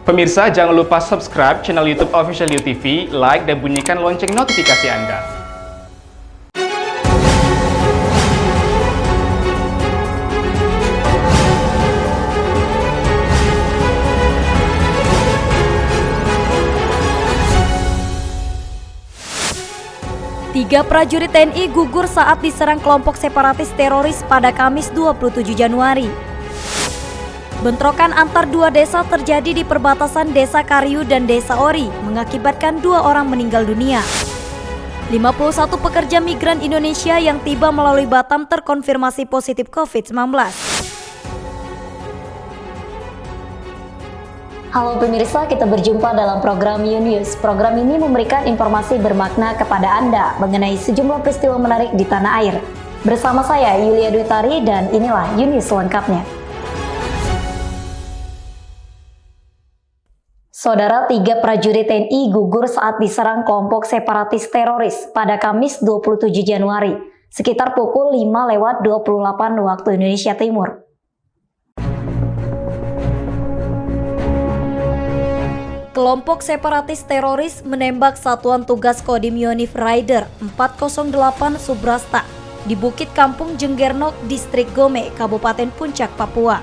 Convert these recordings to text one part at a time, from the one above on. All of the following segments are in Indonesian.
Pemirsa, jangan lupa subscribe channel YouTube Official UTV, like dan bunyikan lonceng notifikasi Anda. Tiga prajurit TNI gugur saat diserang kelompok separatis teroris pada Kamis 27 Januari. Bentrokan antar dua desa terjadi di perbatasan Desa Kariu dan Desa Ori, mengakibatkan 2 orang meninggal dunia. 51 pekerja migran Indonesia yang tiba melalui Batam terkonfirmasi positif COVID-19. Halo pemirsa, kita berjumpa dalam program YouNews. Program ini memberikan informasi bermakna kepada Anda mengenai sejumlah peristiwa menarik di tanah air. Bersama saya Yulia Dwitari dan inilah YouNews lengkapnya. Saudara, 3 prajurit TNI gugur saat diserang kelompok separatis teroris pada Kamis 27 Januari, sekitar pukul 5:28 waktu Indonesia Timur. Kelompok separatis teroris menembak Satuan Tugas Kodim Yonif Rider 408 Subrasta di Bukit Kampung Jenggernok, Distrik Gome, Kabupaten Puncak, Papua.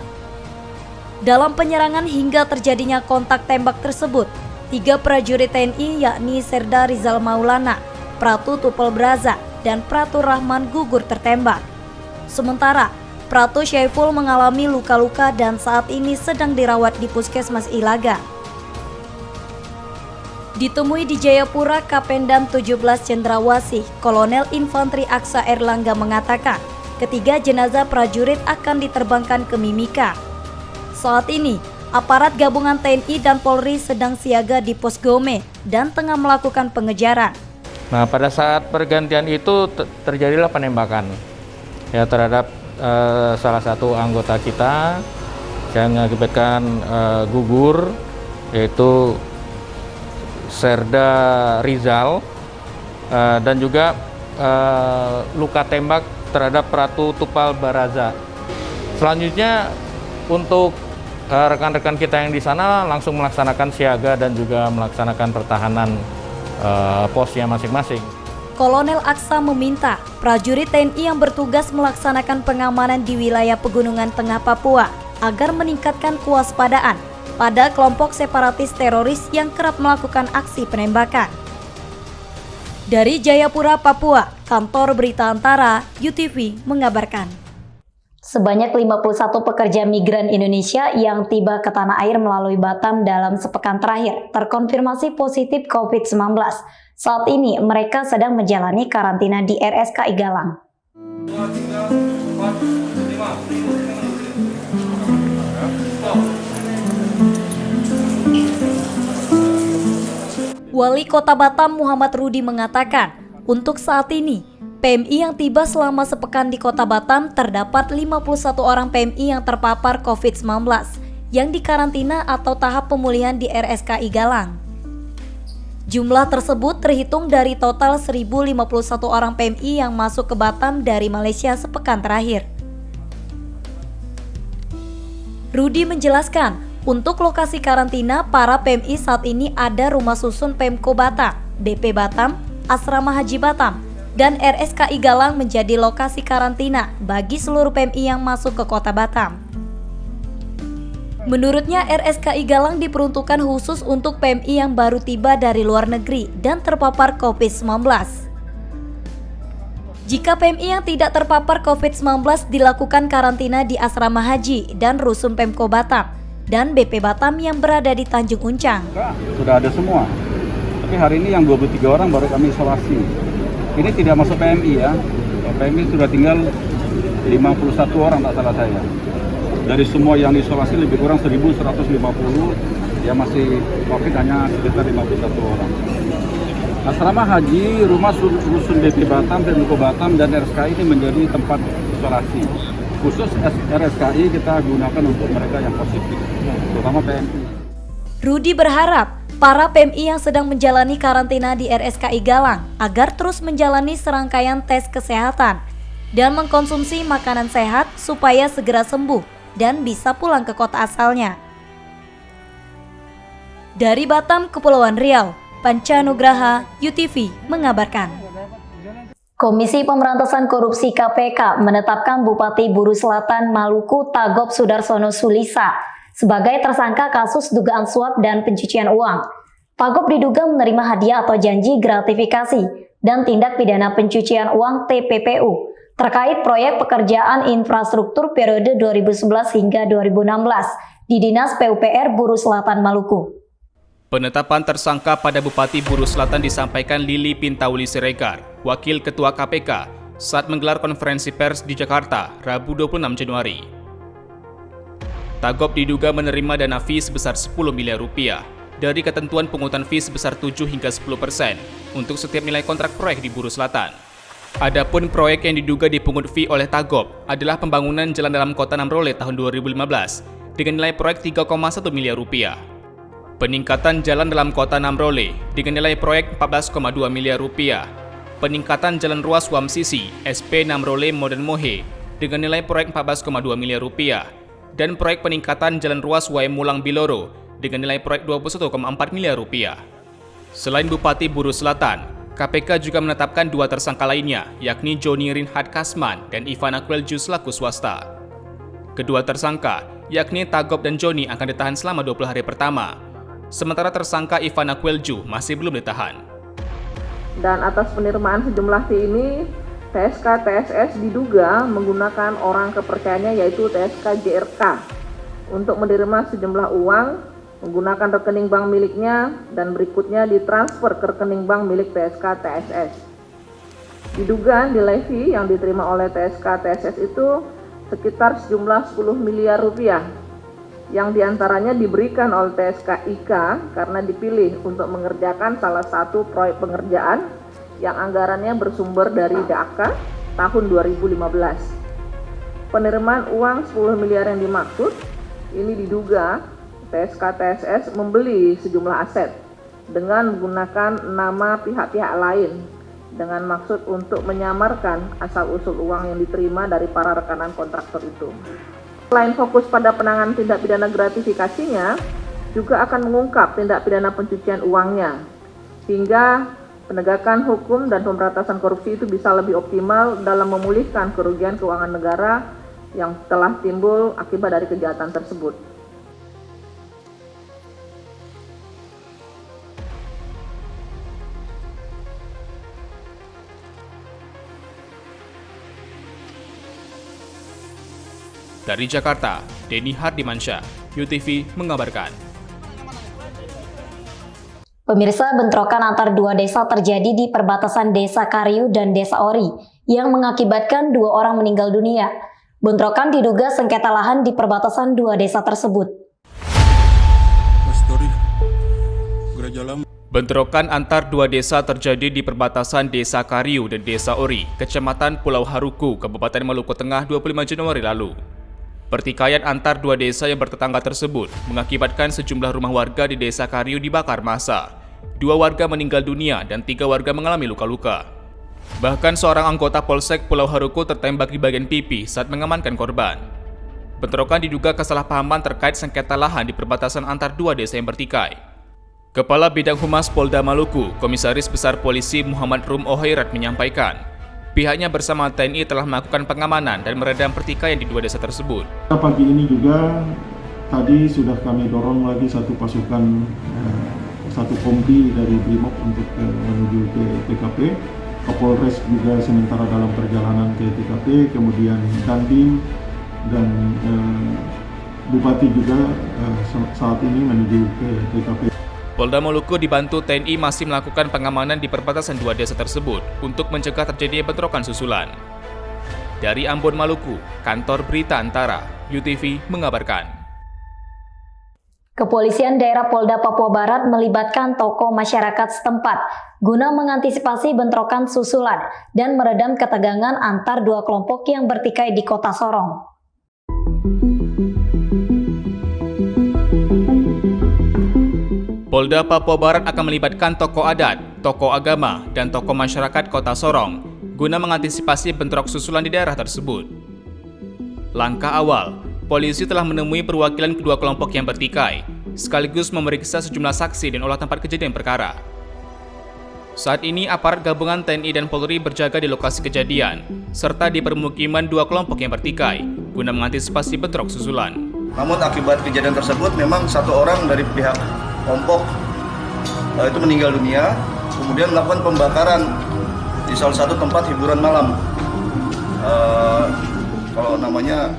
Dalam penyerangan hingga terjadinya kontak tembak tersebut, 3 prajurit TNI yakni Serda Rizal Maulana, Pratu Tupel Braza, dan Pratu Rahman gugur tertembak. Sementara, Pratu Syaiful mengalami luka-luka dan saat ini sedang dirawat di Puskesmas Ilaga. Ditemui di Jayapura, Kapendam 17 Cendrawasih, Kolonel Infanteri Aksa Erlangga mengatakan, ketiga jenazah prajurit akan diterbangkan ke Mimika. Saat ini, aparat gabungan TNI dan Polri sedang siaga di Pos Gome dan tengah melakukan pengejaran. Nah, pada saat pergantian itu terjadilah penembakan ya terhadap salah satu anggota kita yang mengakibatkan gugur, yaitu Serda Rizal, dan juga luka tembak terhadap Pratu Tupal Baraza. Selanjutnya untuk rekan-rekan kita yang di sana langsung melaksanakan siaga dan juga melaksanakan pertahanan posnya masing-masing. Kolonel Aksa meminta prajurit TNI yang bertugas melaksanakan pengamanan di wilayah Pegunungan Tengah Papua agar meningkatkan kewaspadaan pada kelompok separatis teroris yang kerap melakukan aksi penembakan. Dari Jayapura, Papua, Kantor Berita Antara UTV mengabarkan. Sebanyak 51 pekerja migran Indonesia yang tiba ke tanah air melalui Batam dalam sepekan terakhir terkonfirmasi positif COVID-19. Saat ini mereka sedang menjalani karantina di RSKI Galang. Wali Kota Batam Muhammad Rudi mengatakan, untuk saat ini PMI yang tiba selama sepekan di Kota Batam terdapat 51 orang PMI yang terpapar COVID-19 yang dikarantina atau tahap pemulihan di RSKI Galang. Jumlah tersebut terhitung dari total 1.051 orang PMI yang masuk ke Batam dari Malaysia sepekan terakhir. Rudi menjelaskan, untuk lokasi karantina para PMI saat ini ada Rumah Susun Pemko Batam, BP Batam, Asrama Haji Batam, dan RSKI Galang menjadi lokasi karantina bagi seluruh PMI yang masuk ke Kota Batam. Menurutnya, RSKI Galang diperuntukkan khusus untuk PMI yang baru tiba dari luar negeri dan terpapar COVID-19. Jika PMI yang tidak terpapar COVID-19 dilakukan karantina di Asrama Haji dan Rusun Pemko Batam dan BP Batam yang berada di Tanjung Uncang. Sudah ada semua, tapi hari ini yang 23 orang baru kami isolasi. Ini tidak masuk PMI ya. PMI sudah tinggal 51 orang tak salah saya. Dari semua yang diisolasi lebih kurang 1.150, ya masih COVID hanya sekitar 51 orang. Asrama Haji, Rumah Rusun BP Batam, Pemko Batam, dan RSKI ini menjadi tempat isolasi. Khusus RSKI kita gunakan untuk mereka yang positif, terutama PMI. Rudi berharap para PMI yang sedang menjalani karantina di RSKI Galang agar terus menjalani serangkaian tes kesehatan dan mengkonsumsi makanan sehat supaya segera sembuh dan bisa pulang ke kota asalnya. Dari Batam, Kepulauan Riau, Panca Nugraha, UTV mengabarkan. Komisi Pemberantasan Korupsi KPK menetapkan Bupati Buru Selatan Maluku Tagop Sudarsono Sulisa sebagai tersangka kasus dugaan suap dan pencucian uang. Tagop diduga menerima hadiah atau janji gratifikasi dan tindak pidana pencucian uang TPPU terkait proyek pekerjaan infrastruktur periode 2011 hingga 2016 di Dinas PUPR Buru Selatan Maluku. Penetapan tersangka pada Bupati Buru Selatan disampaikan Lili Pintauli Siregar, Wakil Ketua KPK, saat menggelar konferensi pers di Jakarta, Rabu 26 Januari. Tagop diduga menerima dana fee sebesar 10 miliar rupiah dari ketentuan pungutan fee sebesar 7 hingga 10% untuk setiap nilai kontrak proyek di Buru Selatan. Adapun proyek yang diduga dipungut fee oleh Tagop adalah pembangunan jalan dalam kota Namrole tahun 2015 dengan nilai proyek 3,1 miliar rupiah. Peningkatan jalan dalam kota Namrole dengan nilai proyek 14,2 miliar rupiah. Peningkatan jalan ruas Wamsisi SP Namrole Modern Mohe dengan nilai proyek 14,2 miliar rupiah. Dan proyek peningkatan jalan ruas Waemulang Biloro dengan nilai proyek 21,4 miliar rupiah. Selain Bupati Buru Selatan, KPK juga menetapkan 2 tersangka lainnya, yakni Joni Rinhad Kasman dan Ivana Kwelju selaku swasta. Kedua tersangka, yakni Tagop dan Joni akan ditahan selama 20 hari pertama. Sementara tersangka Ivana Kwelju masih belum ditahan. Dan atas penerimaan sejumlah fee ini, TSK TSS diduga menggunakan orang kepercayaannya yaitu TSK JRK untuk menerima sejumlah uang menggunakan rekening bank miliknya dan berikutnya ditransfer ke rekening bank milik TSK TSS. Diduga nilai fee yang diterima oleh TSK TSS itu sekitar sejumlah 10 miliar rupiah yang diantaranya diberikan oleh TSK IK karena dipilih untuk mengerjakan salah satu proyek pengerjaan yang anggarannya bersumber dari DAKA tahun 2015. Penerimaan uang 10 miliar yang dimaksud ini diduga TSK TSS membeli sejumlah aset dengan menggunakan nama pihak-pihak lain dengan maksud untuk menyamarkan asal-usul uang yang diterima dari para rekanan kontraktor itu. Selain fokus pada penanganan tindak pidana gratifikasinya, juga akan mengungkap tindak pidana pencucian uangnya, hingga penegakan hukum dan pemberantasan korupsi itu bisa lebih optimal dalam memulihkan kerugian keuangan negara yang telah timbul akibat dari kejahatan tersebut. Dari Jakarta, Denny Hardimansyah, UTV mengabarkan. Pemirsa, bentrokan antar 2 desa terjadi di perbatasan Desa Kariu dan Desa Ori yang mengakibatkan 2 orang meninggal dunia. Bentrokan diduga sengketa lahan di perbatasan 2 desa tersebut. Bentrokan antar 2 desa terjadi di perbatasan Desa Kariu dan Desa Ori, Kecamatan Pulau Haruku, Kabupaten Maluku Tengah 25 Januari lalu. Pertikaian antar 2 desa yang bertetangga tersebut mengakibatkan sejumlah rumah warga di Desa Kariu dibakar massa. 2 warga meninggal dunia dan 3 warga mengalami luka-luka. Bahkan seorang anggota Polsek Pulau Haruku tertembak di bagian pipi saat mengamankan korban. Bentrokan diduga kesalahpahaman terkait sengketa lahan di perbatasan antar 2 desa yang bertikai. Kepala Bidang Humas Polda Maluku, Komisaris Besar Polisi Muhammad Rum Ohairat menyampaikan, pihaknya bersama TNI telah melakukan pengamanan dan meredam pertikaian di 2 desa tersebut. Pagi ini juga tadi sudah kami dorong lagi satu pasukan, satu kompi dari Brimob untuk menuju ke TKP. Kapolres juga sementara dalam perjalanan ke TKP, kemudian Dandim dan Bupati juga saat ini menuju ke TKP. Polda Maluku dibantu TNI masih melakukan pengamanan di perbatasan 2 desa tersebut untuk mencegah terjadinya bentrokan susulan. Dari Ambon, Maluku, Kantor Berita Antara, UTV mengabarkan. Kepolisian daerah Polda Papua Barat melibatkan tokoh masyarakat setempat guna mengantisipasi bentrokan susulan dan meredam ketegangan antar 2 kelompok yang bertikai di Kota Sorong. Polda Papua Barat akan melibatkan tokoh adat, tokoh agama, dan tokoh masyarakat Kota Sorong guna mengantisipasi bentrok susulan di daerah tersebut. Langkah awal, polisi telah menemui perwakilan kedua kelompok yang bertikai sekaligus memeriksa sejumlah saksi dan olah tempat kejadian perkara. Saat ini, aparat gabungan TNI dan Polri berjaga di lokasi kejadian, serta di permukiman dua kelompok yang bertikai, guna mengantisipasi bentrok susulan. Namun akibat kejadian tersebut memang satu orang dari pihak kelompok itu meninggal dunia, kemudian melakukan pembakaran di salah satu tempat hiburan malam. Kalau namanya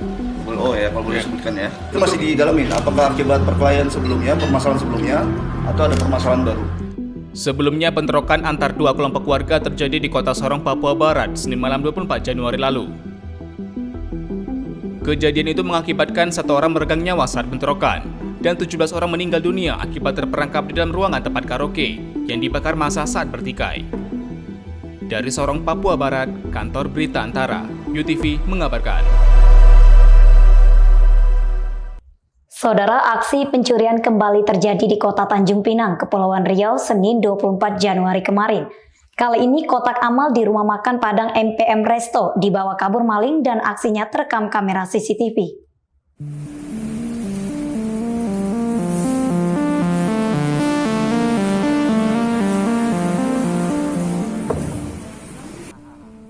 Bulo ya, kalau boleh disebutkan ya. Itu masih didalamin, apakah akibat perkelahian sebelumnya, permasalahan sebelumnya, atau ada permasalahan baru. Sebelumnya, bentrokan antar dua kelompok warga terjadi di Kota Sorong, Papua Barat, Senin malam 24 Januari lalu. Kejadian itu mengakibatkan satu orang meregang nyawa saat bentrokan, dan 17 orang meninggal dunia akibat terperangkap di dalam ruangan tempat karaoke yang dibakar massa saat bertikai. Dari Sorong, Papua Barat, Kantor Berita Antara, UTV mengabarkan. Saudara, aksi pencurian kembali terjadi di Kota Tanjung Pinang, Kepulauan Riau, Senin 24 Januari kemarin. Kali ini kotak amal di rumah makan Padang MPM Resto dibawa kabur maling dan aksinya terekam kamera CCTV.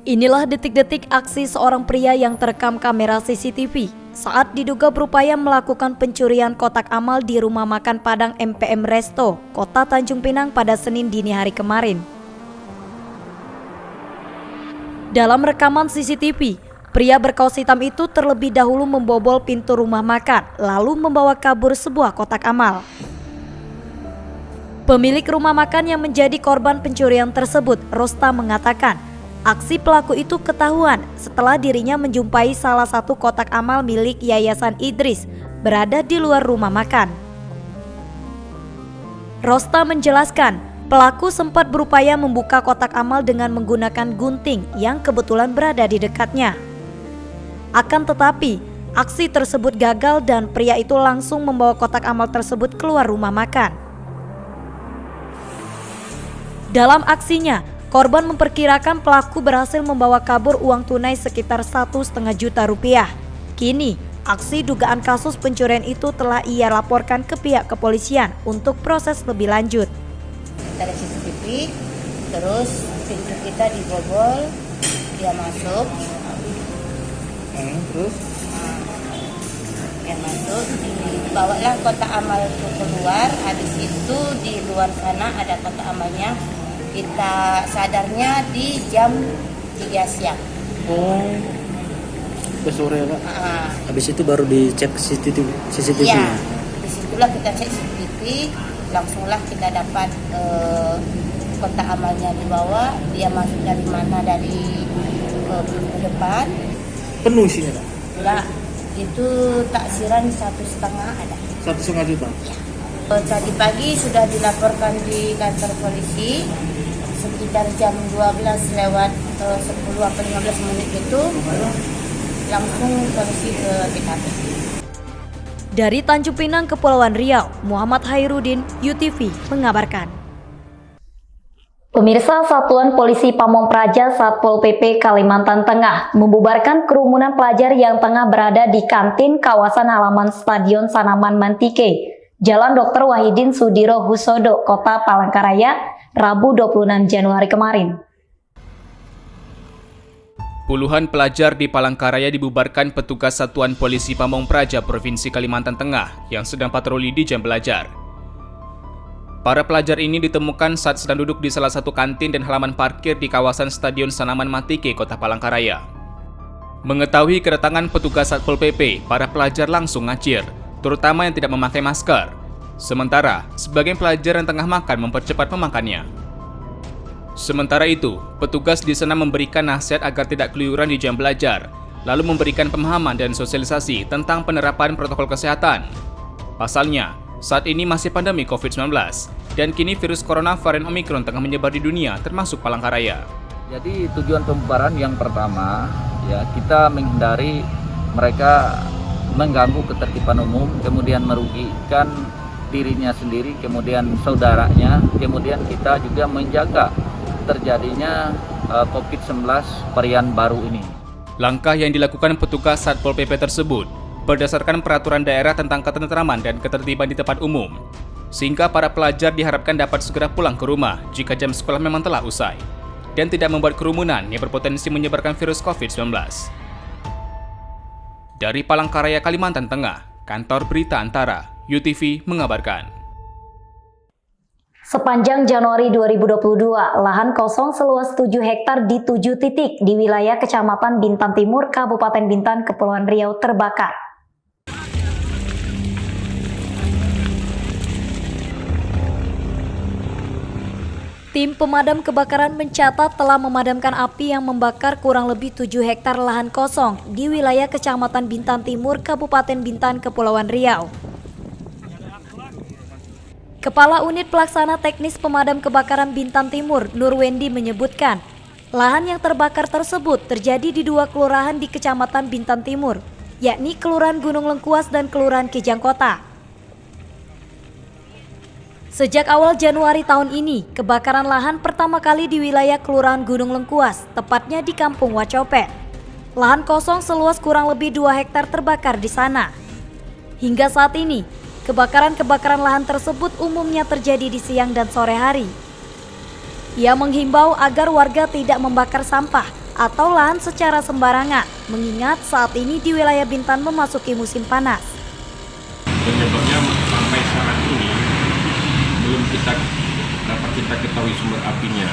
Inilah detik-detik aksi seorang pria yang terekam kamera CCTV saat diduga berupaya melakukan pencurian kotak amal di rumah makan Padang MPM Resto, Kota Tanjung Pinang pada Senin dini hari kemarin. Dalam rekaman CCTV, pria berkaos hitam itu terlebih dahulu membobol pintu rumah makan, lalu membawa kabur sebuah kotak amal. Pemilik rumah makan yang menjadi korban pencurian tersebut, Rosta, mengatakan aksi pelaku itu ketahuan setelah dirinya menjumpai salah satu kotak amal milik Yayasan Idris berada di luar rumah makan. Rosta menjelaskan, pelaku sempat berupaya membuka kotak amal dengan menggunakan gunting yang kebetulan berada di dekatnya. Akan tetapi, aksi tersebut gagal dan pria itu langsung membawa kotak amal tersebut keluar rumah makan. Dalam aksinya, korban memperkirakan pelaku berhasil membawa kabur uang tunai sekitar 1,5 juta rupiah. Kini, aksi dugaan kasus pencurian itu telah ia laporkan ke pihak kepolisian untuk proses lebih lanjut. Dari CCTV, terus pintu kita dibobol, dia masuk, terus dia masuk, dibawalah kotak amal itu keluar. Habis itu di luar sana ada kotak amalnya. Kita sadarnya di jam 3 siang. Oh, ke sore Pak. Habis itu baru dicek CCTV. Iya, disitulah kita cek CCTV, langsunglah kita dapat kotak amalnya dibawa. Dia masuk dari mana, dari pintu depan. Penuh isinya Pak? Enggak, itu taksiran 1,5 ada. 1,5 juta? Ya. Tadi pagi sudah dilaporkan di kantor polisi. Sekitar jam 12 lewat 10 atau 15 menit itu langsung polisi ke TKP. Dari Tanjung Pinang, Kepulauan Riau, Muhammad Hairudin, UTV mengabarkan. Pemirsa, Satuan Polisi Pamong Praja Satpol PP Kalimantan Tengah membubarkan kerumunan pelajar yang tengah berada di kantin kawasan halaman Stadion Sanaman Mantike, Jalan Dr. Wahidin Sudiro Husodo, Kota Palangkaraya, Rabu 26 Januari kemarin. Puluhan pelajar di Palangkaraya dibubarkan petugas Satuan Polisi Pamong Praja Provinsi Kalimantan Tengah yang sedang patroli di jam belajar. Para pelajar ini ditemukan saat sedang duduk di salah satu kantin dan halaman parkir di kawasan Stadion Sanaman Mantike, Kota Palangkaraya. Mengetahui kedatangan petugas Satpol PP, para pelajar langsung ngacir, terutama yang tidak memakai masker. Sementara, sebagian pelajar yang tengah makan mempercepat memakannya. Sementara itu, petugas di sana memberikan nasihat agar tidak keluyuran di jam belajar, lalu memberikan pemahaman dan sosialisasi tentang penerapan protokol kesehatan. Pasalnya, saat ini masih pandemi COVID-19, dan kini virus corona varian Omicron tengah menyebar di dunia, termasuk Palangkaraya. Jadi tujuan pembubaran yang pertama, ya kita menghindari mereka mengganggu ketertiban umum, kemudian merugikan dirinya sendiri, kemudian saudaranya, kemudian kita juga menjaga terjadinya COVID-19 varian baru ini. Langkah yang dilakukan petugas Satpol PP tersebut berdasarkan peraturan daerah tentang ketentraman dan ketertiban di tempat umum, sehingga para pelajar diharapkan dapat segera pulang ke rumah jika jam sekolah memang telah usai, dan tidak membuat kerumunan yang berpotensi menyebarkan virus COVID-19. Dari Palangkaraya, Kalimantan Tengah, Kantor Berita Antara, UTV mengabarkan. Sepanjang Januari 2022, lahan kosong seluas 7 hektar di 7 titik di wilayah Kecamatan Bintan Timur, Kabupaten Bintan, Kepulauan Riau terbakar. Tim pemadam kebakaran mencatat telah memadamkan api yang membakar kurang lebih 7 hektar lahan kosong di wilayah Kecamatan Bintan Timur, Kabupaten Bintan, Kepulauan Riau. Kepala Unit Pelaksana Teknis Pemadam Kebakaran Bintan Timur, Nur Wendy menyebutkan, lahan yang terbakar tersebut terjadi di 2 kelurahan di Kecamatan Bintan Timur, yakni Kelurahan Gunung Lengkuas dan Kelurahan Kijang Kota. Sejak awal Januari tahun ini, kebakaran lahan pertama kali di wilayah Kelurahan Gunung Lengkuas, tepatnya di Kampung Wacopet. Lahan kosong seluas kurang lebih 2 hektar terbakar di sana. Hingga saat ini, kebakaran lahan tersebut umumnya terjadi di siang dan sore hari. Ia menghimbau agar warga tidak membakar sampah atau lahan secara sembarangan, mengingat saat ini di wilayah Bintan memasuki musim panas. Penyebabnya sampai saat ini belum dapat kita ketahui sumber apinya.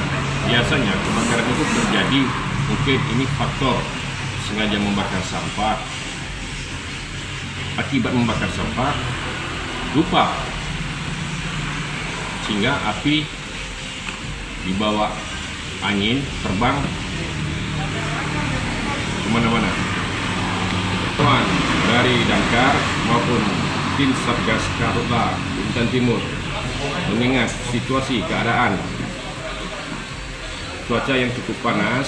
Biasanya kebakaran itu terjadi, mungkin ini faktor sengaja membakar sampah. Akibat membakar sampah, lupa, sehingga api dibawa angin terbang kemana-mana. Teman dari Damkar maupun tim Satgas Karhutla Bintan Timur mengingat situasi keadaan cuaca yang cukup panas,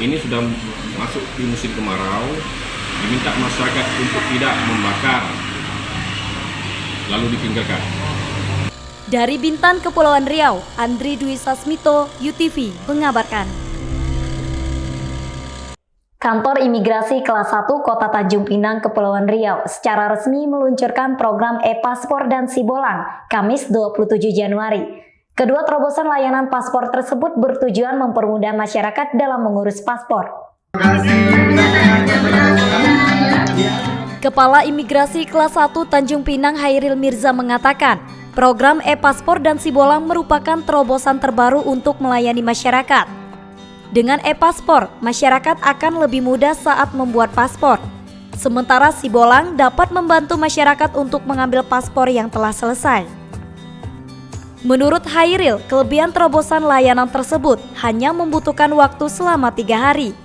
ini sudah masuk di musim kemarau, diminta masyarakat untuk tidak membakar lalu ditinggalkan. Dari Bintan, Kepulauan Riau, Andri Dwi Sasmito, UTV mengabarkan. Kantor Imigrasi Kelas 1 Kota Tanjung Pinang, Kepulauan Riau secara resmi meluncurkan program e-paspor dan Sibolang, Kamis 27 Januari. Kedua terobosan layanan paspor tersebut bertujuan mempermudah masyarakat dalam mengurus paspor. Kepala Imigrasi Kelas 1 Tanjung Pinang Hairil Mirza mengatakan, program e-paspor dan Sibolang merupakan terobosan terbaru untuk melayani masyarakat. Dengan e-paspor, masyarakat akan lebih mudah saat membuat paspor. Sementara Sibolang dapat membantu masyarakat untuk mengambil paspor yang telah selesai. Menurut Hairil, kelebihan terobosan layanan tersebut hanya membutuhkan waktu selama 3 hari.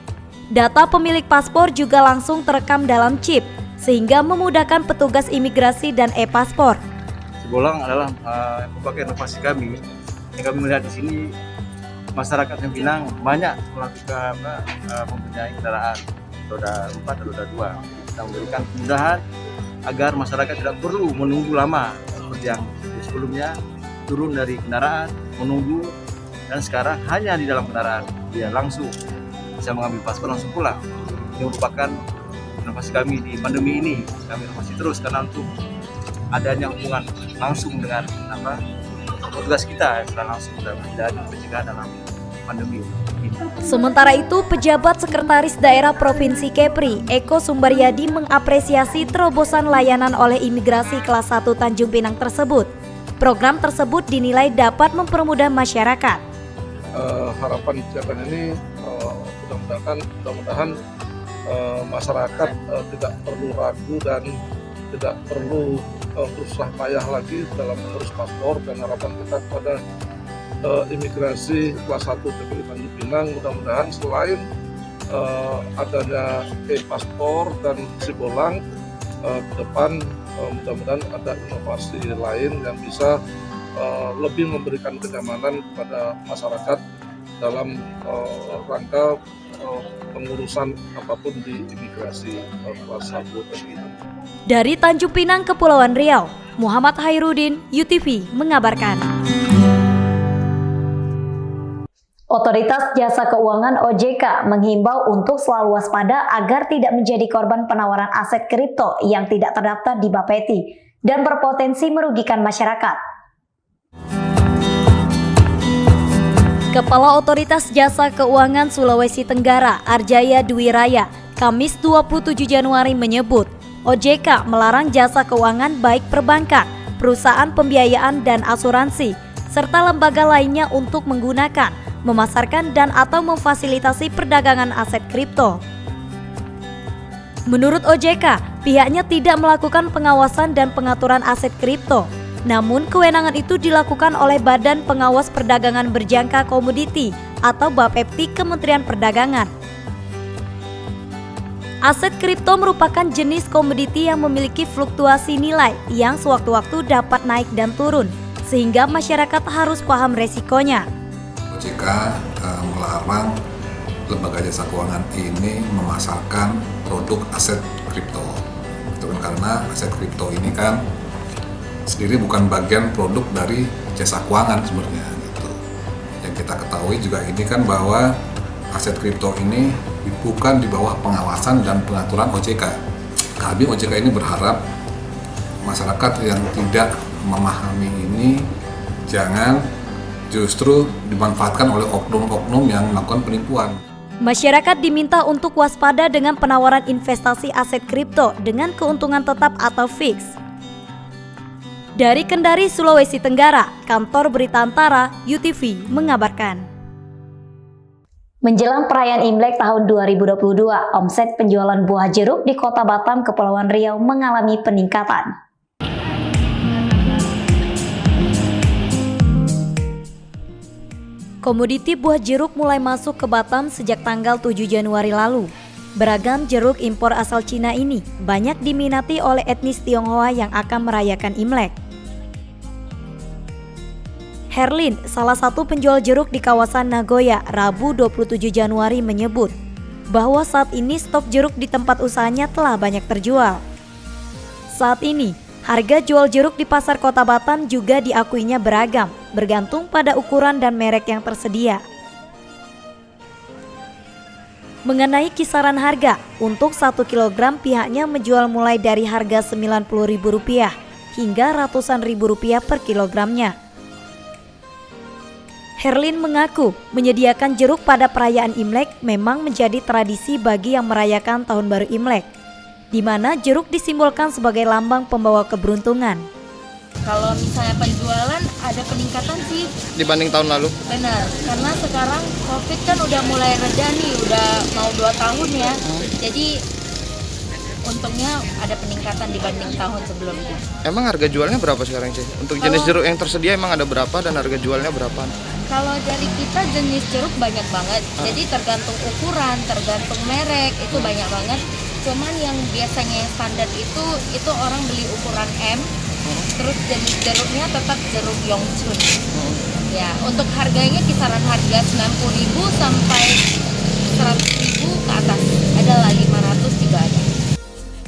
Data pemilik paspor juga langsung terekam dalam chip, sehingga memudahkan petugas imigrasi dan e-paspor. Sibolang adalah merupakan inovasi kami. Yang kami melihat di sini, masyarakat yang Pinang banyak melakukan mempunyai kendaraan roda 4 dan roda 2. Kita memberikan kemudahan agar masyarakat tidak perlu menunggu lama seperti yang sebelumnya, turun dari kendaraan, menunggu, dan sekarang hanya di dalam kendaraan dia langsung bisa mengambil paspor langsung pulang. Ini merupakan inovasi kami di pandemi ini. Kami masih terus karena untuk adanya hubungan langsung dengan petugas kita secara langsung dan pencegahan dalam pandemi ini. Sementara itu, pejabat Sekretaris Daerah Provinsi Kepri, Eko Sumbaryadi mengapresiasi terobosan layanan oleh Imigrasi Kelas 1 Tanjung Pinang tersebut. Program tersebut dinilai dapat mempermudah masyarakat. Harapan kebijakan ini mudah-mudahan masyarakat tidak perlu ragu dan tidak perlu bersusah payah lagi dalam mengurus paspor, dan harapan kita kepada Imigrasi Kelas 1 TPI Tanjung Pinang mudah-mudahan selain adanya e-paspor dan Sibolang, ke depan mudah-mudahan ada inovasi lain yang bisa lebih memberikan kenyamanan kepada masyarakat dalam rangka pengurusan apapun di imigrasi kelas 1 TPI. Dari Tanjung Pinang, Kepulauan Riau, Muhammad Hairudin, UTV mengabarkan. Otoritas Jasa Keuangan OJK menghimbau untuk selalu waspada agar tidak menjadi korban penawaran aset kripto yang tidak terdaftar di Bapeti dan berpotensi merugikan masyarakat. Kepala Otoritas Jasa Keuangan Sulawesi Tenggara, Arjaya Dwi Raya, Kamis 27 Januari menyebut, OJK melarang jasa keuangan baik perbankan, perusahaan pembiayaan dan asuransi, serta lembaga lainnya untuk menggunakan, memasarkan dan atau memfasilitasi perdagangan aset kripto. Menurut OJK, pihaknya tidak melakukan pengawasan dan pengaturan aset kripto. Namun, kewenangan itu dilakukan oleh Badan Pengawas Perdagangan Berjangka Komoditi atau Bapepti Kementerian Perdagangan. Aset kripto merupakan jenis komoditi yang memiliki fluktuasi nilai yang sewaktu-waktu dapat naik dan turun, sehingga masyarakat harus paham resikonya. OJK melarang lembaga jasa keuangan ini memasarkan produk aset kripto. Itu kan karena aset kripto ini kan sendiri bukan bagian produk dari jasa keuangan sebenarnya gitu. Yang kita ketahui juga ini kan bahwa aset kripto ini bukan di bawah pengawasan dan pengaturan OJK. Kami OJK ini berharap masyarakat yang tidak memahami ini jangan justru dimanfaatkan oleh oknum-oknum yang melakukan penipuan. Masyarakat diminta untuk waspada dengan penawaran investasi aset kripto dengan keuntungan tetap atau fix. Dari Kendari, Sulawesi Tenggara, Kantor Berita Antara, UTV mengabarkan. Menjelang perayaan Imlek tahun 2022, omset penjualan buah jeruk di Kota Batam, Kepulauan Riau mengalami peningkatan. Komoditi buah jeruk mulai masuk ke Batam sejak tanggal 7 Januari lalu. Beragam jeruk impor asal Cina ini banyak diminati oleh etnis Tionghoa yang akan merayakan Imlek. Herlin, salah satu penjual jeruk di kawasan Nagoya, Rabu 27 Januari menyebut bahwa saat ini stok jeruk di tempat usahanya telah banyak terjual. Saat ini, harga jual jeruk di pasar Kota Batam juga diakuinya beragam, bergantung pada ukuran dan merek yang tersedia. Mengenai kisaran harga, untuk 1 kg pihaknya menjual mulai dari harga Rp90.000 hingga ratusan ribu rupiah per kilogramnya. Herlin mengaku menyediakan jeruk pada perayaan Imlek memang menjadi tradisi bagi yang merayakan Tahun Baru Imlek, di mana jeruk disimbolkan sebagai lambang pembawa keberuntungan. Kalau misalnya penjualan ada peningkatan sih dibanding tahun lalu. Benar, karena sekarang COVID kan udah mulai reda nih, udah mau 2 tahun ya. Jadi untungnya ada peningkatan dibanding tahun sebelumnya. Emang harga jualnya berapa sekarang sih? Untuk jenis jeruk yang tersedia emang ada berapa dan harga jualnya berapa? Kalau dari kita jenis jeruk banyak banget. Jadi tergantung ukuran, tergantung merek, itu banyak banget. Cuman yang biasanya yang standar itu orang beli ukuran M. Terus jenis jeruknya tetap jeruk Yongchun. Ya, untuk harganya kisaran harga 90.000 sampai 100.000 ke atas. Ada lah 500 juga ada.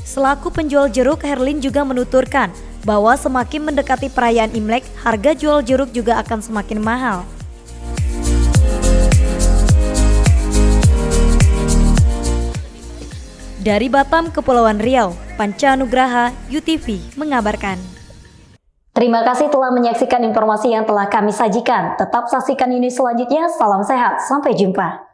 Selaku penjual jeruk, Herlin juga menuturkan bahwa semakin mendekati perayaan Imlek, harga jual jeruk juga akan semakin mahal. Dari Batam, Kepulauan Riau, Panca Nugraha, UTV mengabarkan. Terima kasih telah menyaksikan informasi yang telah kami sajikan. Tetap saksikan ini selanjutnya. Salam sehat, sampai jumpa.